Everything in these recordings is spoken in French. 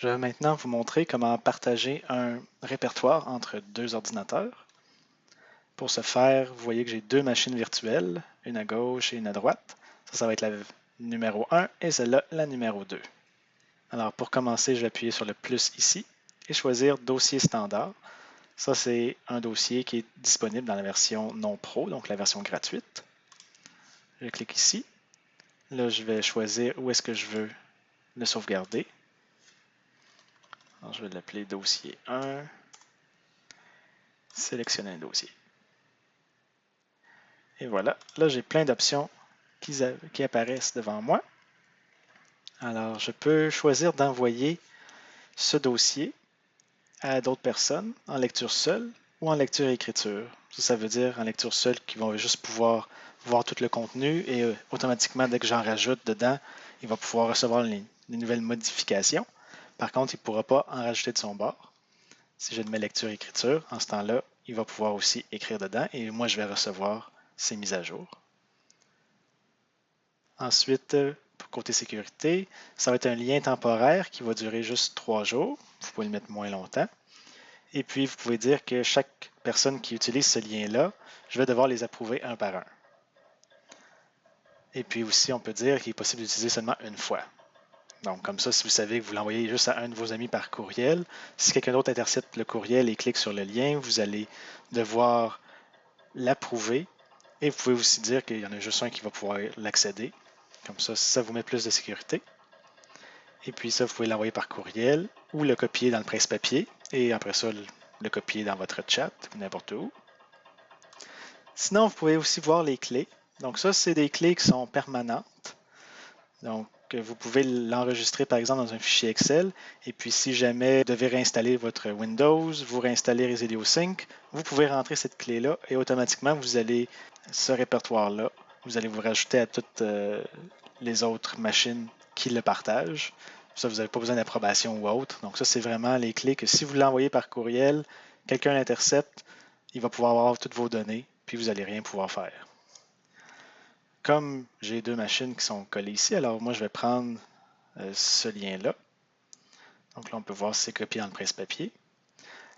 Je vais maintenant vous montrer comment partager un répertoire entre deux ordinateurs. Pour ce faire, vous voyez que j'ai deux machines virtuelles, une à gauche et une à droite. Ça va être la numéro 1 et celle-là, la numéro 2. Alors pour commencer, je vais appuyer sur le plus ici et choisir Dossier standard. Ça, c'est un dossier qui est disponible dans la version non pro, donc la version gratuite. Je clique ici. Là, je vais choisir où est-ce que je veux le sauvegarder. Alors, je vais l'appeler Dossier 1. Sélectionner un dossier. Et voilà, là j'ai plein d'options qui apparaissent devant moi. Alors je peux choisir d'envoyer ce dossier à d'autres personnes en lecture seule ou en lecture et écriture. Ça veut dire en lecture seule qu'ils vont juste pouvoir voir tout le contenu et automatiquement dès que j'en rajoute dedans, il va pouvoir recevoir les nouvelles modifications. Par contre, il ne pourra pas en rajouter de son bord. Si je mets lecture et écriture, en ce temps-là, il va pouvoir aussi écrire dedans et moi je vais recevoir ces mises à jour. Ensuite, pour côté sécurité, ça va être un lien temporaire qui va durer juste 3 jours. Vous pouvez le mettre moins longtemps. Et puis, vous pouvez dire que chaque personne qui utilise ce lien-là, je vais devoir les approuver un par un. Et puis aussi, on peut dire qu'il est possible d'utiliser seulement une fois. Donc, comme ça, si vous savez que vous l'envoyez juste à un de vos amis par courriel, si quelqu'un d'autre intercepte le courriel et clique sur le lien, vous allez devoir l'approuver. Et vous pouvez aussi dire qu'il y en a juste un qui va pouvoir l'accéder. Comme ça vous met plus de sécurité. Et puis ça, vous pouvez l'envoyer par courriel ou le copier dans le presse-papier. Et après ça, le copier dans votre chat ou n'importe où. Sinon, vous pouvez aussi voir les clés. Donc ça, c'est des clés qui sont permanentes. Donc, vous pouvez l'enregistrer par exemple dans un fichier Excel. Et puis, si jamais vous devez réinstaller votre Windows, vous réinstallez Resideo Sync, vous pouvez rentrer cette clé-là et automatiquement, vous allez, ce répertoire-là, vous allez vous rajouter à toutes les autres machines qui le partagent. Ça, vous n'avez pas besoin d'approbation ou autre. Donc, ça, c'est vraiment les clés que si vous l'envoyez par courriel, quelqu'un l'intercepte, il va pouvoir avoir toutes vos données, puis vous n'allez rien pouvoir faire. Comme j'ai deux machines qui sont collées ici, alors moi, je vais prendre ce lien-là. Donc là, on peut voir si c'est copié dans le presse-papier.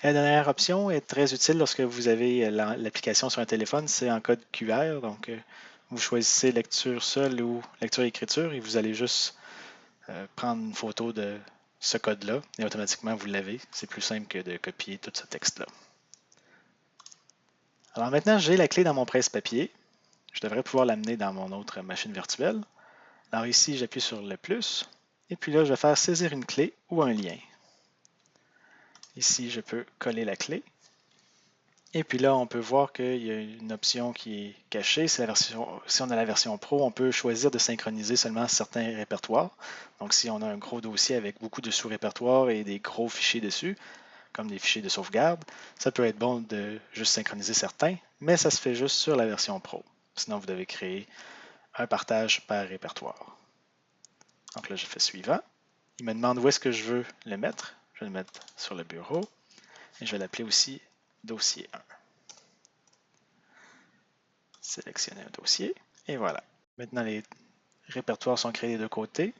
La dernière option est très utile lorsque vous avez l'application sur un téléphone, c'est en code QR. Donc, vous choisissez lecture seule ou lecture-écriture et vous allez juste prendre une photo de ce code-là et automatiquement vous l'avez. C'est plus simple que de copier tout ce texte-là. Alors maintenant, j'ai la clé dans mon presse-papier. Je devrais pouvoir l'amener dans mon autre machine virtuelle. Alors ici, j'appuie sur le plus. Et puis là, je vais faire saisir une clé ou un lien. Ici, je peux coller la clé. Et puis là, on peut voir qu'il y a une option qui est cachée. Si on a la version Pro, on peut choisir de synchroniser seulement certains répertoires. Donc si on a un gros dossier avec beaucoup de sous-répertoires et des gros fichiers dessus, comme des fichiers de sauvegarde, ça peut être bon de juste synchroniser certains, mais ça se fait juste sur la version Pro. Sinon, vous devez créer un partage par répertoire. Donc là, je fais suivant. Il me demande où est-ce que je veux le mettre. Je vais le mettre sur le bureau et je vais l'appeler aussi dossier 1. Sélectionner un dossier et voilà. Maintenant, les répertoires sont créés des deux côtés.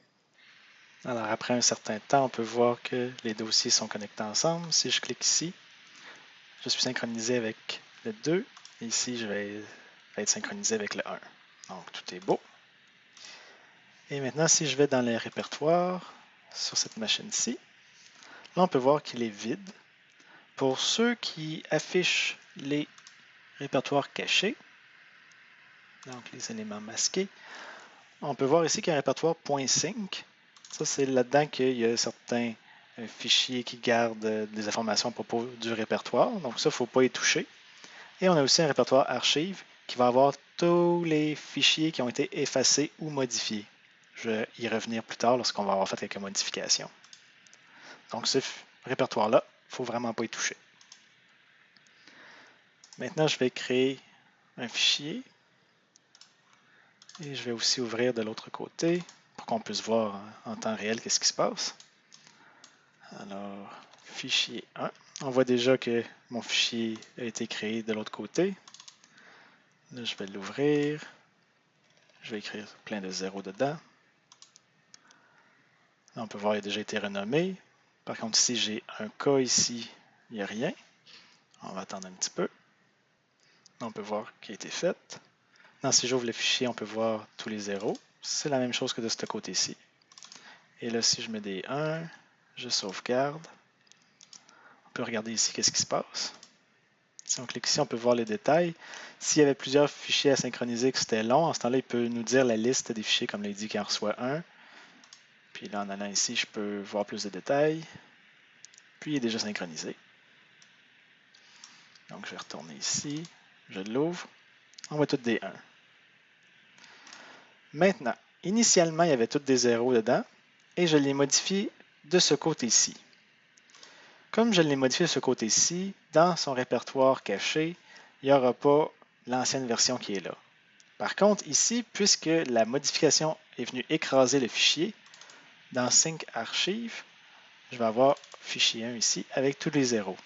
Alors, après un certain temps, on peut voir que les dossiers sont connectés ensemble. Si je clique ici, je suis synchronisé avec le 2. Et ici, je vais être synchronisé avec le 1. Donc, tout est beau. Et maintenant, si je vais dans les répertoires sur cette machine-ci, là, on peut voir qu'il est vide. Pour ceux qui affichent les répertoires cachés, donc les éléments masqués, on peut voir ici qu'il y a un répertoire .sync. Ça, c'est là-dedans qu'il y a certains fichiers qui gardent des informations à propos du répertoire. Donc ça, il ne faut pas y toucher. Et on a aussi un répertoire archive qui va avoir tous les fichiers qui ont été effacés ou modifiés. Je vais y revenir plus tard lorsqu'on va avoir fait quelques modifications. Donc ce répertoire-là, il ne faut vraiment pas y toucher. Maintenant, je vais créer un fichier. Et je vais aussi ouvrir de l'autre côté pour qu'on puisse voir en temps réel qu'est-ce qui se passe. Alors, fichier 1. On voit déjà que mon fichier a été créé de l'autre côté. Là, je vais l'ouvrir. Je vais écrire plein de zéros dedans. Là, on peut voir qu'il a déjà été renommé. Par contre, ici, j'ai un cas ici, il n'y a rien. On va attendre un petit peu. On peut voir qui a été fait. Si j'ouvre le fichier, on peut voir tous les zéros. C'est la même chose que de ce côté-ci. Et là, si je mets des 1, je sauvegarde. On peut regarder ici qu'est-ce qui se passe. Si on clique ici, on peut voir les détails. S'il y avait plusieurs fichiers à synchroniser que c'était long, en ce temps-là, il peut nous dire la liste des fichiers, comme là, il dit qu'il en reçoit un. Puis là, en allant ici, je peux voir plus de détails. Puis il est déjà synchronisé. Donc, je vais retourner ici. Je l'ouvre. On voit toutes des 1. Maintenant, initialement, il y avait toutes des 0 dedans. Et je l'ai modifié de ce côté-ci. Comme je l'ai modifié de ce côté-ci, dans son répertoire caché, il n'y aura pas l'ancienne version qui est là. Par contre, ici, puisque la modification est venue écraser le fichier, dans Sync Archive, je vais avoir fichier 1 ici avec tous les zéros.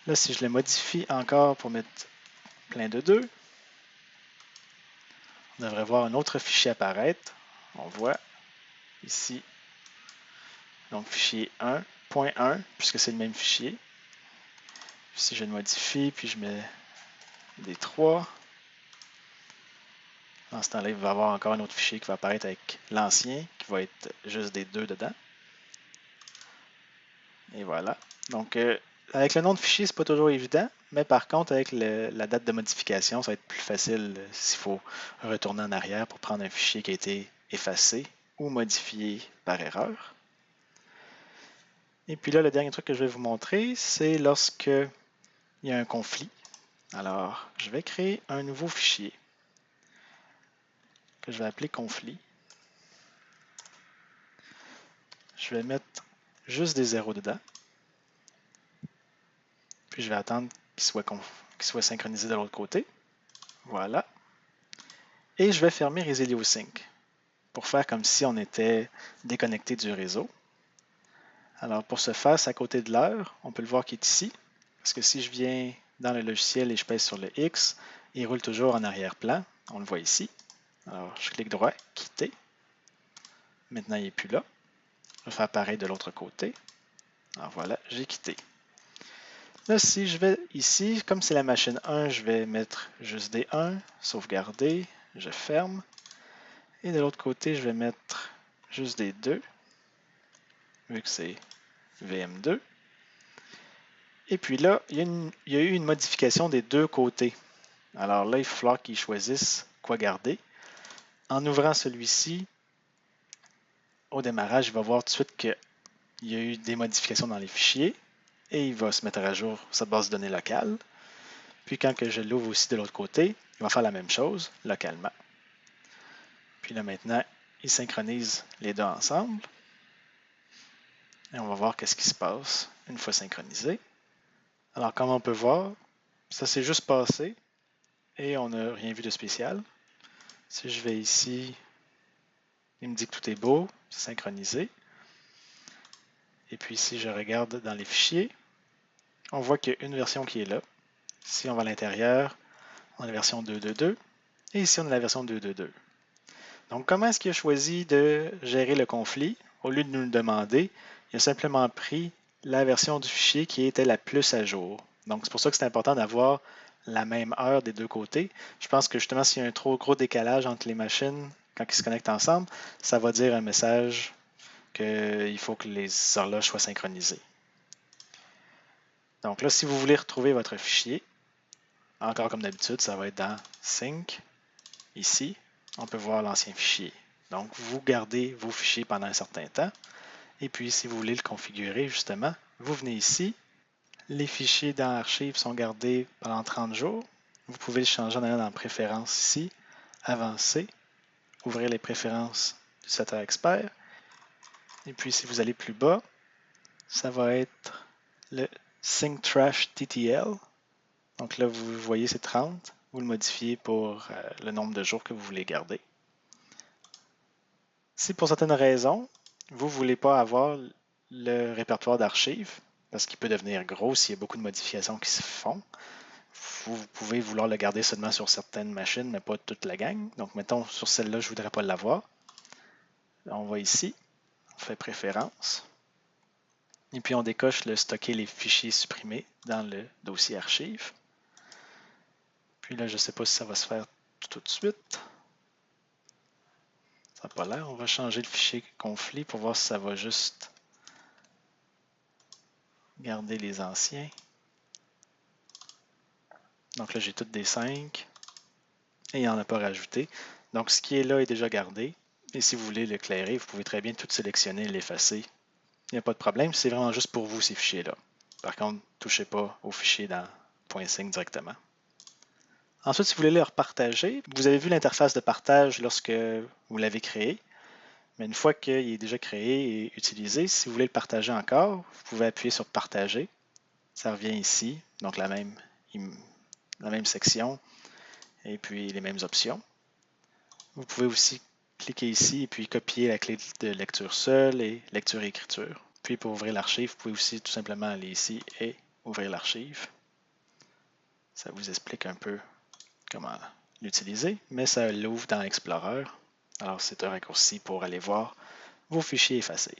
Là, si je le modifie encore pour mettre plein de 2, on devrait voir un autre fichier apparaître. On voit ici, donc fichier 1.1, puisque c'est le même fichier. Puis si je le modifie, puis je mets des 3, dans ce temps-là, il va y avoir encore un autre fichier qui va apparaître avec l'ancien, qui va être juste des 2 dedans. Et voilà. Donc, avec le nom de fichier, c'est pas toujours évident, mais par contre, avec la date de modification, ça va être plus facile s'il faut retourner en arrière pour prendre un fichier qui a été effacé ou modifié par erreur. Et puis là, le dernier truc que je vais vous montrer, c'est lorsque il y a un conflit. Alors, je vais créer un nouveau fichier que je vais appeler conflit. Je vais mettre juste des zéros dedans. Puis je vais attendre qu'il soit synchronisé de l'autre côté. Voilà. Et je vais fermer Resilio Sync pour faire comme si on était déconnecté du réseau. Alors pour ce faire, c'est à côté de l'heure. On peut le voir qui est ici. Parce que si je viens dans le logiciel et je pèse sur le X, il roule toujours en arrière-plan. On le voit ici. Alors je clique droit, quitter. Maintenant il n'est plus là. Je vais faire pareil de l'autre côté. Alors voilà, j'ai quitté. Là, si je vais ici, comme c'est la machine 1, je vais mettre juste des 1, sauvegarder, je ferme. Et de l'autre côté, je vais mettre juste des 2, vu que c'est VM2. Et puis là, il y a eu une modification des deux côtés. Alors là, il va falloir qu'ils choisissent quoi garder. En ouvrant celui-ci, au démarrage, il va voir tout de suite qu'il y a eu des modifications dans les fichiers et il va se mettre à jour sa base de données locale. Puis quand que je l'ouvre aussi de l'autre côté, il va faire la même chose localement. Puis là maintenant, il synchronise les deux ensemble. Et on va voir qu'est-ce qui se passe une fois synchronisé. Alors comme on peut voir, ça s'est juste passé et on n'a rien vu de spécial. Si je vais ici, il me dit que tout est beau, c'est synchronisé. Et puis si je regarde dans les fichiers, on voit qu'il y a une version qui est là. Si on va à l'intérieur, on a la version 2.2.2 et ici on a la version 2.2.2. Donc comment est-ce qu'il a choisi de gérer le conflit? Au lieu de nous le demander, il a simplement pris la version du fichier qui était la plus à jour. Donc c'est pour ça que c'est important d'avoir la même heure des deux côtés. Je pense que justement s'il y a un trop gros décalage entre les machines quand ils se connectent ensemble, ça va dire un message qu'il faut que les horloges soient synchronisées. Donc là, si vous voulez retrouver votre fichier, encore comme d'habitude, ça va être dans Sync. Ici, on peut voir l'ancien fichier. Donc, vous gardez vos fichiers pendant un certain temps. Et puis, si vous voulez le configurer, justement, vous venez ici. Les fichiers dans Archives sont gardés pendant 30 jours. Vous pouvez le changer en allant dans Préférences ici, Avancer, ouvrir les préférences du Setteur Expert. Et puis, si vous allez plus bas, ça va être le Sync Trash TTL. Donc là, vous voyez, c'est 30. Vous le modifiez pour le nombre de jours que vous voulez garder. Si pour certaines raisons, vous ne voulez pas avoir le répertoire d'archives, parce qu'il peut devenir gros s'il y a beaucoup de modifications qui se font, vous pouvez vouloir le garder seulement sur certaines machines, mais pas toute la gang. Donc, mettons, sur celle-là, je ne voudrais pas l'avoir. On va ici, On fait Préférences. Et puis on décoche le stocker les fichiers supprimés dans le dossier archive. Puis là, je ne sais pas si ça va se faire tout de suite. Ça n'a pas l'air. On va changer le fichier conflit pour voir si ça va juste garder les anciens. Donc là, j'ai toutes des 5 et il n'y en a pas rajouté. Donc ce qui est là est déjà gardé. Et si vous voulez l'éclairer, vous pouvez très bien tout sélectionner et l'effacer. Il n'y a pas de problème, c'est vraiment juste pour vous ces fichiers-là. Par contre, ne touchez pas aux fichiers dans .sync directement. Ensuite, si vous voulez les repartager, vous avez vu l'interface de partage lorsque vous l'avez créé. Mais une fois qu'il est déjà créé et utilisé, si vous voulez le partager encore, vous pouvez appuyer sur Partager. Ça revient ici, donc la même section et puis les mêmes options. Vous pouvez aussi cliquer ici et puis copier la clé de lecture seule et lecture et écriture. Puis pour ouvrir l'archive, vous pouvez aussi tout simplement aller ici et ouvrir l'archive. Ça vous explique un peu comment l'utiliser, mais ça l'ouvre dans Explorer. Alors c'est un raccourci pour aller voir vos fichiers effacés.